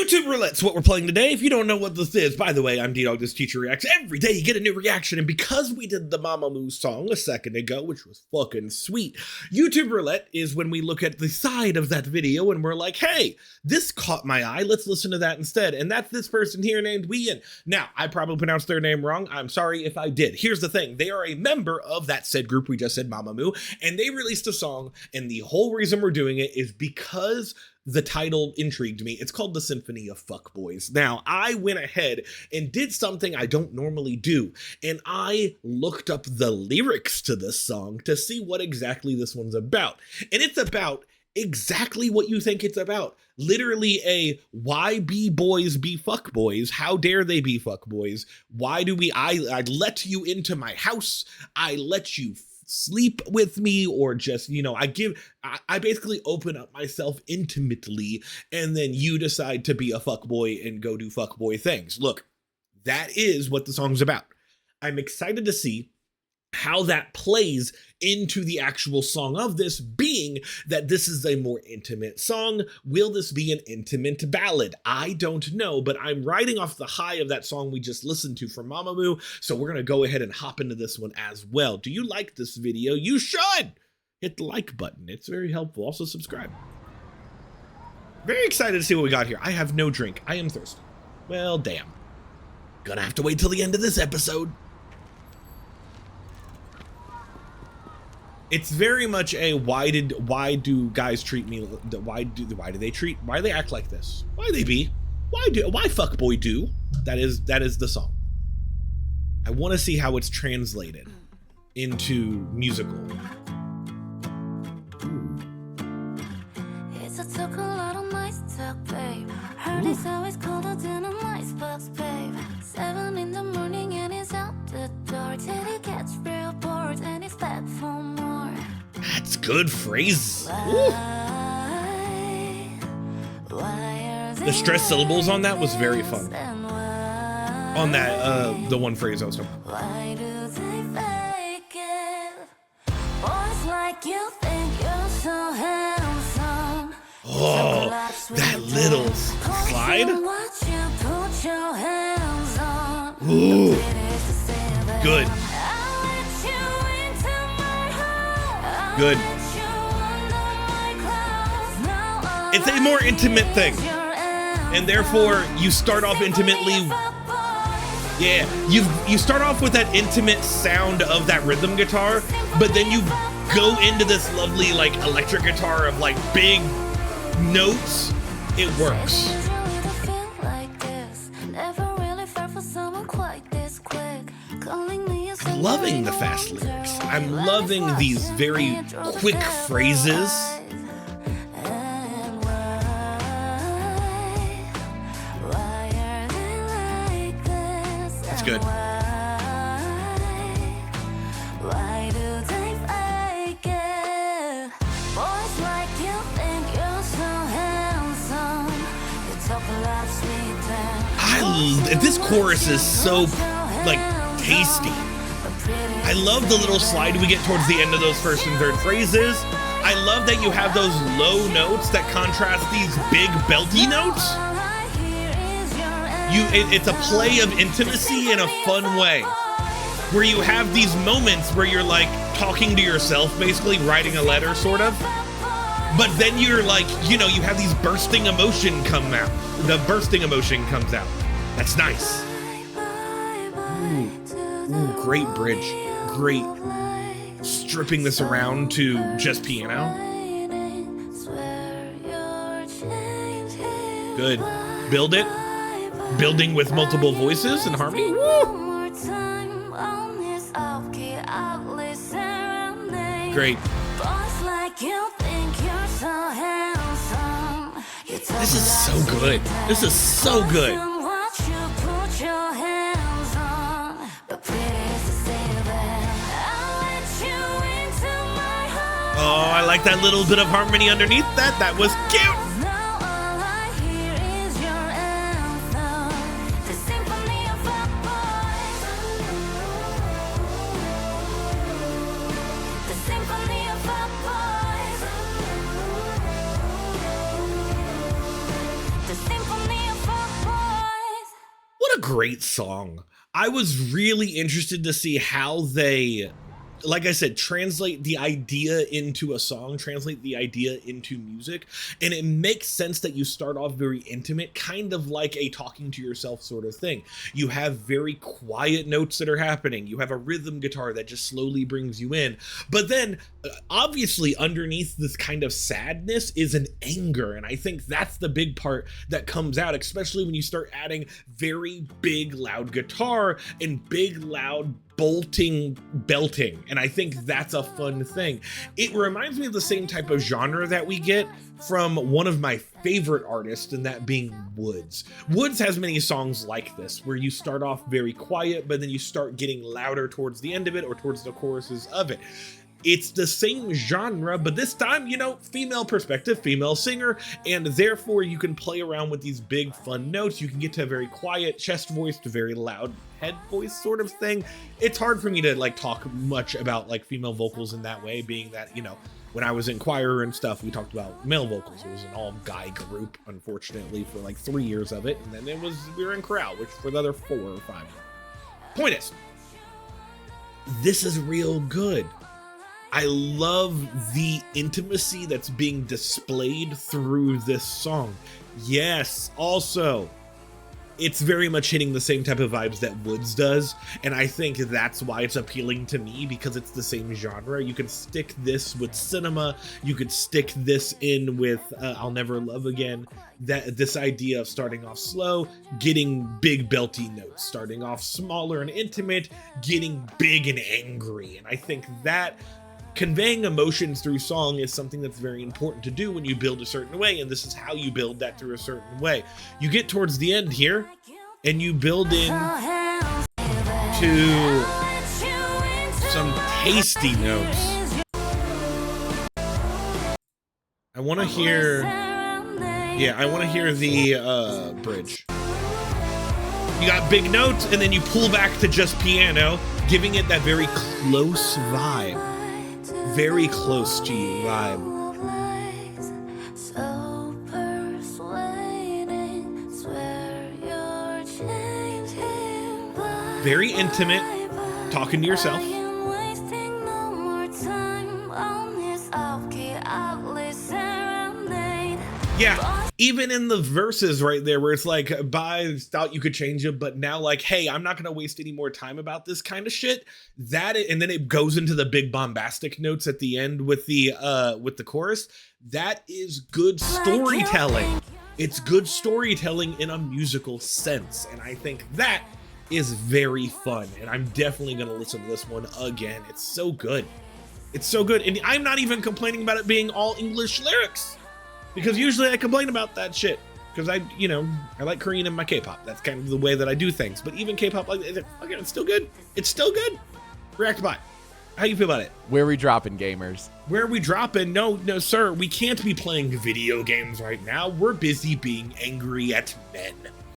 YouTube Roulette's what we're playing today. If you don't know what this is, by the way, I'm Ddog, this teacher reacts. Every day you get a new reaction, and because we did the Mamamoo song a second ago, which was fucking sweet, YouTube Roulette is when we look at the side of that video and we're like, hey, this caught my eye, let's listen to that instead. And that's this person here named Weein. Now, I probably pronounced their name wrong. I'm sorry if I did. Here's the thing. They are a member of that said group we just said, Mamamoo, and they released a song, and the whole reason we're doing it is because the title intrigued me. It's called the Symphony of Fuckboys. Now, I went ahead and did something I don't normally do, and I looked up the lyrics to this song to see what exactly this one's about. And it's about exactly what you think it's about. Literally a why be boys be fuckboys? How dare they be fuckboys? Why do I let you into my house? I let you sleep with me, or just, you know, I basically open up myself intimately, and then you decide to be a fuckboy and go do fuckboy things. Look, that is what the song's about. I'm excited to see how that plays into the actual song of this, being that this is a more intimate song. Will this be an intimate ballad? I don't know, but I'm riding off the high of that song we just listened to from Mamamoo, so we're gonna go ahead and hop into this one as well. Do you like this video? You should! Hit the like button, it's very helpful. Also subscribe. Very excited to see what we got here. I have no drink, I am thirsty. Well, damn. Gonna have to wait till the end of this episode. It's very much a why do guys treat me, why do they act like this? Why fuckboy do? That is the song. I want to see how it's translated into musical. It's a took a lot of nice talk, babe. Heard it's always colder than a nice box, babe. 7 in the morning and he's out the door till he gets real bored and he's back for more. That's good phrase. The stressed syllables on that was very fun. On that, the one phrase I was talking about. Why do they fake it? Boys like you think you're so handsome. Oh, that little slide. Ooh, good. Good. It's a more intimate thing, and therefore you start off intimately. Yeah, you start off with that intimate sound of that rhythm guitar, but then you go into this lovely like electric guitar of like big notes. It works. I'm loving the fast lyrics. I'm loving these very quick phrases. That's good. This chorus is so like tasty. I love the little slide we get towards the end of those first and third phrases. I love that you have those low notes that contrast these big belty notes. It's a play of intimacy in a fun way, where you have these moments where you're like talking to yourself, basically writing a letter sort of, but then you're like, you know, you have these bursting emotion come out. The bursting emotion comes out. That's nice. Ooh, great bridge. Great stripping this around to just piano. Good. Build it. Building with multiple voices and harmony. Woo! Great. This is so good. This is so good. Oh, I like that little bit of harmony underneath that. That was cute. The Symphony of great song. I was really interested to see how they, like I said, translate the idea into a song, translate the idea into music. And it makes sense that you start off very intimate, kind of like a talking to yourself sort of thing. You have very quiet notes that are happening. You have a rhythm guitar that just slowly brings you in. But then obviously underneath this kind of sadness is an anger. And I think that's the big part that comes out, especially when you start adding very big, loud guitar and big, loud belting, and I think that's a fun thing. It reminds me of the same type of genre that we get from one of my favorite artists, and that being Woods. Woods has many songs like this, where you start off very quiet, but then you start getting louder towards the end of it or towards the choruses of it. It's the same genre, but this time, you know, female perspective, female singer, and therefore you can play around with these big fun notes. You can get to a very quiet chest voice to very loud head voice sort of thing. It's hard for me to like talk much about like female vocals in that way, being that, you know, when I was in choir and stuff, we talked about male vocals. It was an all guy group, unfortunately, for like 3 years of it, and then we were in chorale, which for the other 4 or 5. Point is, this is real good. I love the intimacy that's being displayed through this song. Yes, also, it's very much hitting the same type of vibes that Woods does, and I think that's why it's appealing to me, because it's the same genre. You could stick this with Cinema, you could stick this in with I'll Never Love Again. This idea of starting off slow, getting big belty notes, starting off smaller and intimate, getting big and angry, and I think that conveying emotions through song is something that's very important to do when you build a certain way, and this is how you build that through a certain way. You get towards the end here, and you build in to some tasty notes. I want to hear, I want to hear the bridge. You got big notes, and then you pull back to just piano, giving it that very close vibe. Very close to you vibe. Very intimate, talking to yourself. Yeah, even in the verses right there where it's like, I thought you could change it, but now like, hey, I'm not gonna waste any more time about this kind of shit. And then it goes into the big bombastic notes at the end with the chorus. That is good storytelling. It's good storytelling in a musical sense, and I think that is very fun, and I'm definitely gonna listen to this one again. It's so good. It's so good, and I'm not even complaining about it being all English lyrics. Because usually I complain about that shit. Because I like Korean in my K-pop. That's kind of the way that I do things. But even K-pop, like, again, it's still good. It's still good. React how you feel about it? Where are we dropping, gamers? Where are we dropping? No, sir. We can't be playing video games right now. We're busy being angry at men.